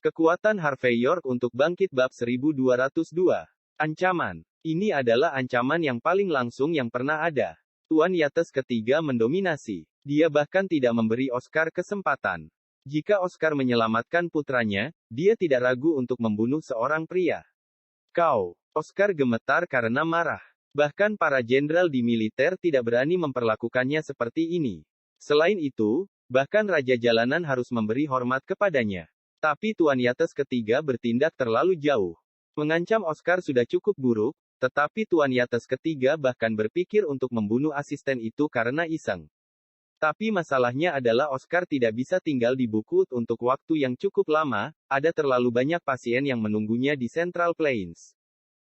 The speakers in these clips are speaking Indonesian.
Kekuatan Harvey York untuk bangkit bab 1202. Ancaman. Ini adalah ancaman yang paling langsung yang pernah ada. Tuan Yates ketiga mendominasi. Dia bahkan tidak memberi Oscar kesempatan. Jika Oscar menyelamatkan putranya, dia tidak ragu untuk membunuh seorang pria. Kau. Oscar gemetar karena marah. Bahkan para jenderal di militer tidak berani memperlakukannya seperti ini. Selain itu, bahkan Raja Jalanan harus memberi hormat kepadanya. Tapi Tuan Yates ketiga bertindak terlalu jauh. Mengancam Oscar sudah cukup buruk, tetapi Tuan Yates ketiga bahkan berpikir untuk membunuh asisten itu karena iseng. Tapi masalahnya adalah Oscar tidak bisa tinggal di Buckwood untuk waktu yang cukup lama, ada terlalu banyak pasien yang menunggunya di Central Plains.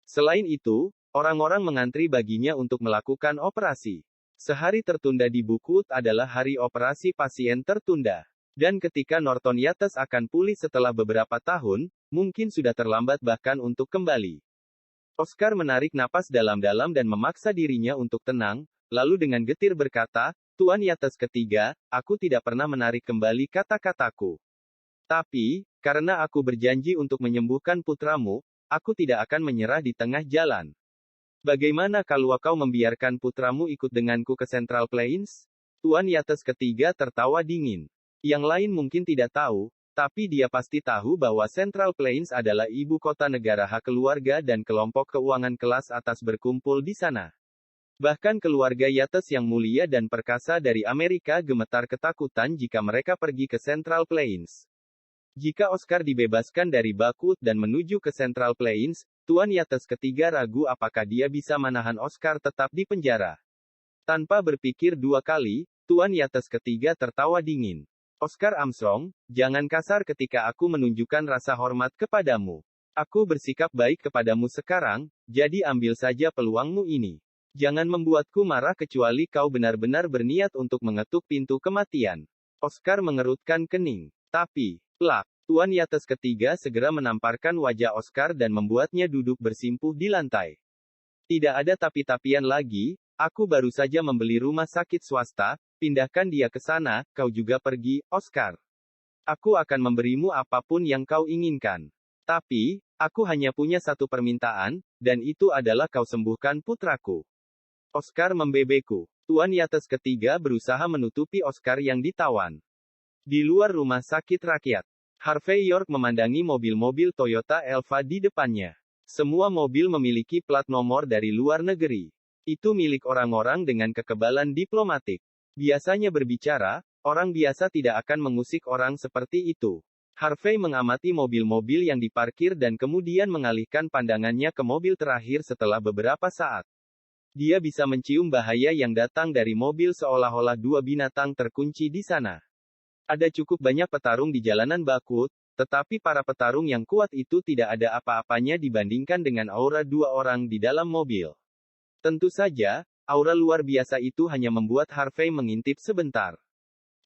Selain itu, orang-orang mengantri baginya untuk melakukan operasi. Sehari tertunda di Buckwood adalah hari operasi pasien tertunda. Dan ketika Norton Yates akan pulih setelah beberapa tahun, mungkin sudah terlambat bahkan untuk kembali. Oscar menarik napas dalam-dalam dan memaksa dirinya untuk tenang, lalu dengan getir berkata, Tuan Yates ketiga, aku tidak pernah menarik kembali kata-kataku. Tapi, karena aku berjanji untuk menyembuhkan putramu, aku tidak akan menyerah di tengah jalan. Bagaimana kalau kau membiarkan putramu ikut denganku ke Central Plains? Tuan Yates ketiga tertawa dingin. Yang lain mungkin tidak tahu, tapi dia pasti tahu bahwa Central Plains adalah ibu kota negara hak keluarga dan kelompok keuangan kelas atas berkumpul di sana. Bahkan keluarga Yates yang mulia dan perkasa dari Amerika gemetar ketakutan jika mereka pergi ke Central Plains. Jika Oscar dibebaskan dari Buckwood dan menuju ke Central Plains, Tuan Yates ketiga ragu apakah dia bisa menahan Oscar tetap di penjara. Tanpa berpikir dua kali, Tuan Yates ketiga tertawa dingin. Oscar Armstrong, jangan kasar ketika aku menunjukkan rasa hormat kepadamu. Aku bersikap baik kepadamu sekarang, jadi ambil saja peluangmu ini. Jangan membuatku marah kecuali kau benar-benar berniat untuk mengetuk pintu kematian. Oscar mengerutkan kening. Tapi, Tuan Yates ketiga segera menamparkan wajah Oscar dan membuatnya duduk bersimpuh di lantai. Tidak ada tapi-tapian lagi, aku baru saja membeli rumah sakit swasta, pindahkan dia ke sana, kau juga pergi, Oscar. Aku akan memberimu apapun yang kau inginkan. Tapi, aku hanya punya satu permintaan, dan itu adalah kau sembuhkan putraku. Oscar membebeku. Tuan Yates ketiga berusaha menutupi Oscar yang ditawan. Di luar rumah sakit rakyat, Harvey York memandangi mobil-mobil Toyota Elva di depannya. Semua mobil memiliki plat nomor dari luar negeri. Itu milik orang-orang dengan kekebalan diplomatik. Biasanya berbicara, orang biasa tidak akan mengusik orang seperti itu. Harvey mengamati mobil-mobil yang diparkir dan kemudian mengalihkan pandangannya ke mobil terakhir setelah beberapa saat. Dia bisa mencium bahaya yang datang dari mobil seolah-olah dua binatang terkunci di sana. Ada cukup banyak petarung di jalanan Buckwood, tetapi para petarung yang kuat itu tidak ada apa-apanya dibandingkan dengan aura dua orang di dalam mobil. Tentu saja, aura luar biasa itu hanya membuat Harvey mengintip sebentar.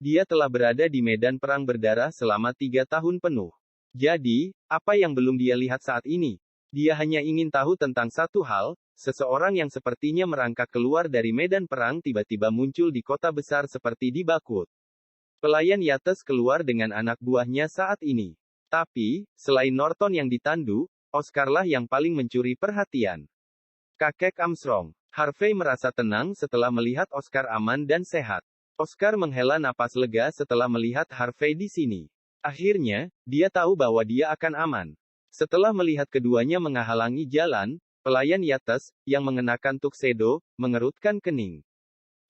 Dia telah berada di medan perang berdarah selama 3 tahun penuh. Jadi, apa yang belum dia lihat saat ini? Dia hanya ingin tahu tentang satu hal, seseorang yang sepertinya merangkak keluar dari medan perang tiba-tiba muncul di kota besar seperti di Buckwood. Pelayan Yates keluar dengan anak buahnya saat ini. Tapi, selain Norton yang ditandu, Oscarlah yang paling mencuri perhatian. Kakek Armstrong. Harvey merasa tenang setelah melihat Oscar aman dan sehat. Oscar menghela napas lega setelah melihat Harvey di sini. Akhirnya, dia tahu bahwa dia akan aman. Setelah melihat keduanya menghalangi jalan, pelayan Yates, yang mengenakan tuxedo, mengerutkan kening.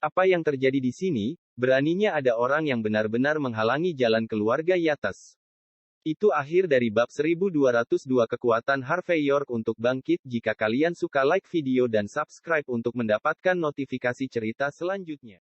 Apa yang terjadi di sini? Beraninya ada orang yang benar-benar menghalangi jalan keluarga Yates. Itu akhir dari bab 1202 kekuatan Harvey York untuk bangkit. Jika kalian suka like video dan subscribe untuk mendapatkan notifikasi cerita selanjutnya.